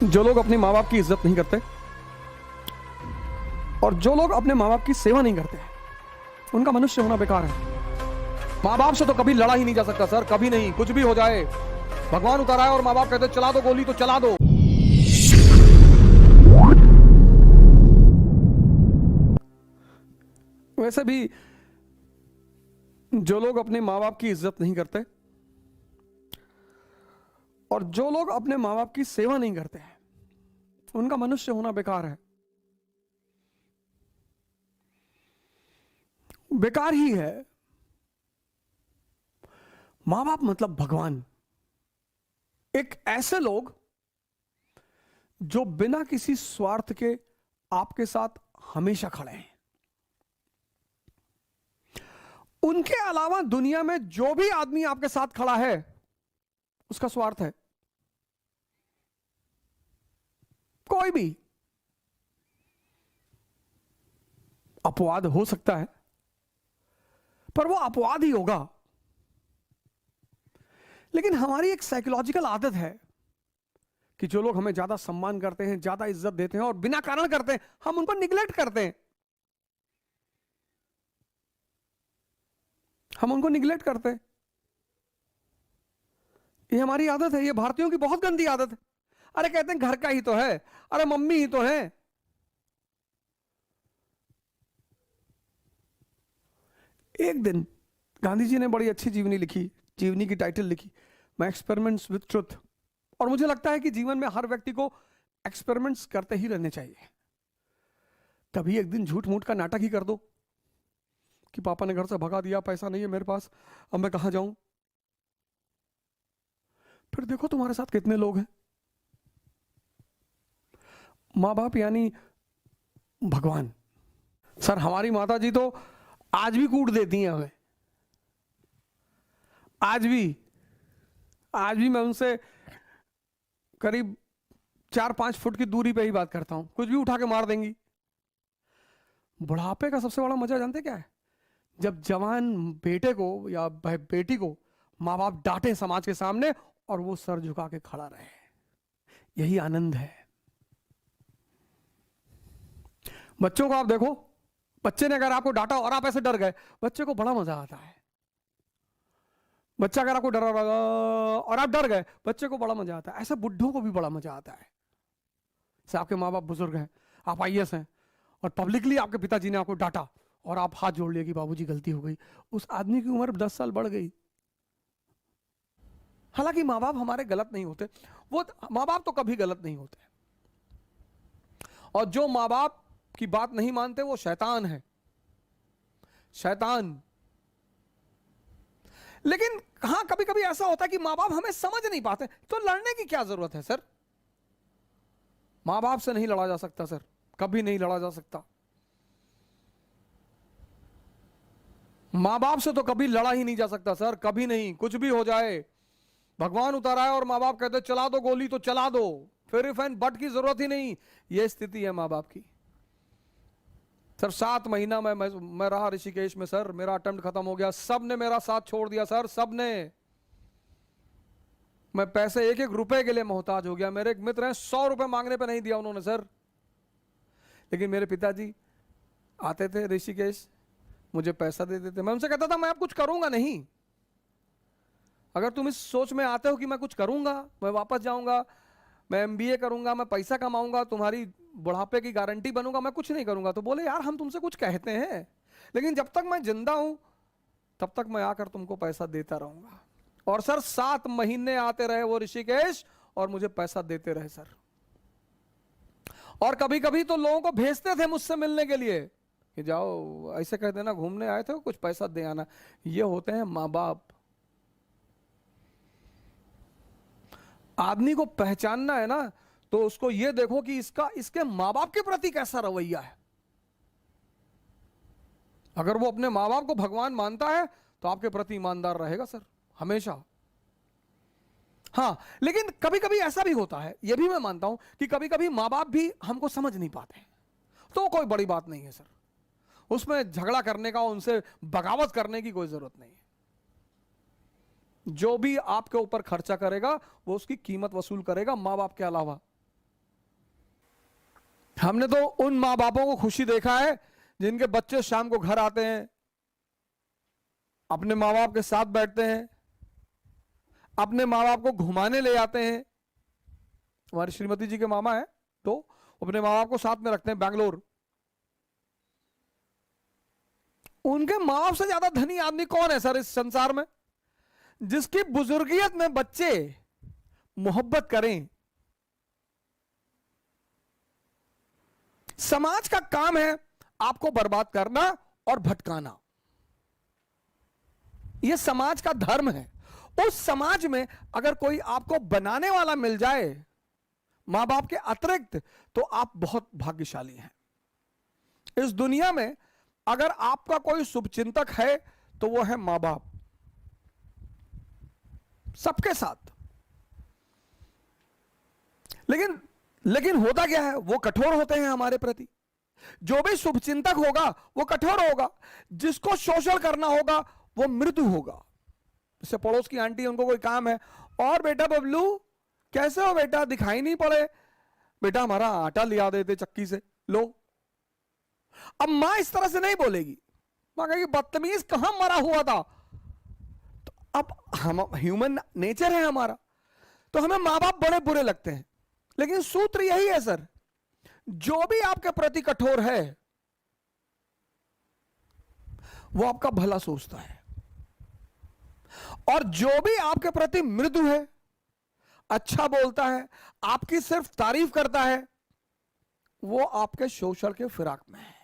जो लोग अपने माँ बाप की इज्जत नहीं करते और जो लोग अपने माँ बाप की सेवा नहीं करते उनका मनुष्य होना बेकार है। माँ बाप से तो कभी लड़ा ही नहीं जा सकता सर, कभी नहीं, कुछ भी हो जाए। भगवान उतर आए और माँ बाप कहते चला दो गोली तो चला दो। वैसे भी जो लोग अपने माँ बाप की इज्जत नहीं करते और जो लोग अपने माँ बाप की सेवा नहीं करते उनका मनुष्य होना बेकार है। बेकार ही है। मां बाप मतलब भगवान। एक ऐसे लोग जो बिना किसी स्वार्थ के आपके साथ हमेशा खड़े हैं। उनके अलावा दुनिया में जो भी आदमी आपके साथ खड़ा है उसका स्वार्थ है। कोई भी अपवाद हो सकता है पर वो अपवाद ही होगा। लेकिन हमारी एक साइकोलॉजिकल आदत है कि जो लोग हमें ज्यादा सम्मान करते हैं, ज्यादा इज्जत देते हैं और बिना कारण करते हैं, हम उनको निग्लेक्ट करते हैं। हम उनको निग्लेक्ट करते हैं। ये हमारी आदत है, ये भारतीयों की बहुत गंदी आदत है। अरे कहते हैं घर का ही तो है, अरे मम्मी ही तो है। एक दिन गांधी जी ने बड़ी अच्छी जीवनी लिखी, जीवनी की टाइटल लिखी, माय एक्सपेरिमेंट्स विद ट्रुथ। और मुझे लगता है कि जीवन में हर व्यक्ति को एक्सपेरिमेंट्स करते ही रहने चाहिए। कभी एक दिन झूठ मूठ का नाटक ही कर दो कि पापा ने घर से भगा दिया, पैसा नहीं है मेरे पास, अब मैं कहां जाऊं। फिर देखो तुम्हारे साथ कितने लोग हैं। माँ बाप यानी भगवान। सर हमारी माता जी तो आज भी कूट देती हैं हमें। आज भी मैं उनसे करीब 4-5 फुट की दूरी पे ही बात करता हूं, कुछ भी उठा के मार देंगी। बुढ़ापे का सबसे बड़ा मजा जानते क्या है? जब जवान बेटे को या बेटी को माँ बाप डांटे समाज के सामने और वो सर झुका के खड़ा रहे। यही आनंद है। बच्चों को आप देखो, बच्चे ने अगर आपको डांटा और आप ऐसे डर गए, बच्चे को बड़ा मजा आता है। बच्चा अगर आपको डरा रहा और आप डर गए, बच्चे को बड़ा मजा आता है। ऐसे बुढ़ों को भी बड़ा मजा आता है। जैसे आपके माँ बाप बुजुर्ग हैं, आप आईएएस हैं और पब्लिकली आपके पिताजी ने आपको डांटा और आप हाथ जोड़ लिए कि बाबूजी गलती हो गई। उस आदमी की उम्र 10 साल बढ़ गई। हालांकि माँ बाप हमारे गलत नहीं होते, वो माँ बाप तो कभी गलत नहीं होते। और जो माँ बाप की बात नहीं मानते वो शैतान है, शैतान। लेकिन हाँ, कभी कभी ऐसा होता है कि माँ बाप हमें समझ नहीं पाते, तो लड़ने की क्या जरूरत है सर? माँ बाप से नहीं लड़ा जा सकता सर, कभी नहीं लड़ा जा सकता। माँ बाप से तो कभी लड़ा ही नहीं जा सकता सर, कभी नहीं, कुछ भी हो जाए। भगवान उतर आए और माँ बाप कहते चला दो गोली तो चला दो, फिर इफ एंड बट की जरूरत ही नहीं। यह स्थिति है माँ बाप की। सर 7 महीना मैं रहा ऋषिकेश में सर, मेरा अटेम्प्ट खत्म हो गया, सब ने मेरा साथ छोड़ दिया सर, सब ने। मैं पैसे एक एक रुपए के लिए मोहताज हो गया। मेरे एक मित्र हैं, 100 रुपए मांगने पे नहीं दिया उन्होंने सर। लेकिन मेरे पिताजी आते थे ऋषिकेश, मुझे पैसा दे देते। मैं उनसे कहता था मैं अब कुछ करूंगा नहीं। अगर तुम इस सोच में आते हो कि मैं कुछ करूंगा, मैं वापस जाऊंगा, मैं एमबीए करूंगा, मैं पैसा कमाऊंगा, तुम्हारी बुढ़ापे की गारंटी बनूंगा, मैं कुछ नहीं करूंगा। तो बोले यार हम तुमसे कुछ कहते हैं, लेकिन जब तक मैं जिंदा हूं तब तक मैं आकर तुमको पैसा देता रहूंगा। और सर 7 महीने आते रहे वो ऋषिकेश और मुझे पैसा देते रहे सर। और कभी कभी तो लोगों को भेजते थे मुझसे मिलने के लिए कि जाओ ऐसे कह देना घूमने आए थे, कुछ पैसा दे आना। ये होते हैं माँ बाप। आदमी को पहचानना है ना, तो उसको ये देखो कि इसके माँ बाप के प्रति कैसा रवैया है। अगर वो अपने माँ बाप को भगवान मानता है तो आपके प्रति ईमानदार रहेगा सर, हमेशा। हाँ, लेकिन कभी कभी ऐसा भी होता है, ये भी मैं मानता हूं कि कभी कभी माँ बाप भी हमको समझ नहीं पाते, तो कोई बड़ी बात नहीं है सर। उसमें झगड़ा करने का, उनसे बगावत करने की कोई जरूरत नहीं है। जो भी आपके ऊपर खर्चा करेगा वो उसकी कीमत वसूल करेगा, माँ बाप के अलावा। हमने तो उन माँ बापों को खुशी देखा है जिनके बच्चे शाम को घर आते हैं, अपने माँ बाप के साथ बैठते हैं, अपने माँ बाप को घुमाने ले जाते हैं। हमारी श्रीमती जी के मामा है तो अपने माँ बाप को साथ में रखते हैं बैंगलोर। उनके माँ बाप से ज्यादा धनी आदमी कौन है सर इस संसार में, जिसकी बुजुर्गियत में बच्चे मोहब्बत करें। समाज का काम है आपको बर्बाद करना और भटकाना, यह समाज का धर्म है। उस समाज में अगर कोई आपको बनाने वाला मिल जाए मां बाप के अतिरिक्त, तो आप बहुत भाग्यशाली हैं। इस दुनिया में अगर आपका कोई शुभचिंतक है तो वो है मां बाप, सबके साथ। लेकिन होता क्या है, वो कठोर होते हैं हमारे प्रति। जो भी शुभचिंतक होगा वो कठोर होगा, जिसको शोषण करना होगा वो मृदु होगा। जैसे पड़ोस की आंटी, उनको कोई काम है, और बेटा बबलू कैसे हो बेटा, दिखाई नहीं पड़े, बेटा हमारा आटा लिया देते चक्की से, लो। अब मां इस तरह से नहीं बोलेगी, मां कहेगी बदतमीज कहां मरा हुआ था। तो अब हम ह्यूमन नेचर है हमारा, तो हमें मां बाप बड़े बुरे लगते हैं। लेकिन सूत्र यही है सर, जो भी आपके प्रति कठोर है वो आपका भला सोचता है, और जो भी आपके प्रति मृदु है, अच्छा बोलता है, आपकी सिर्फ तारीफ करता है, वो आपके शोषण के फिराक में है।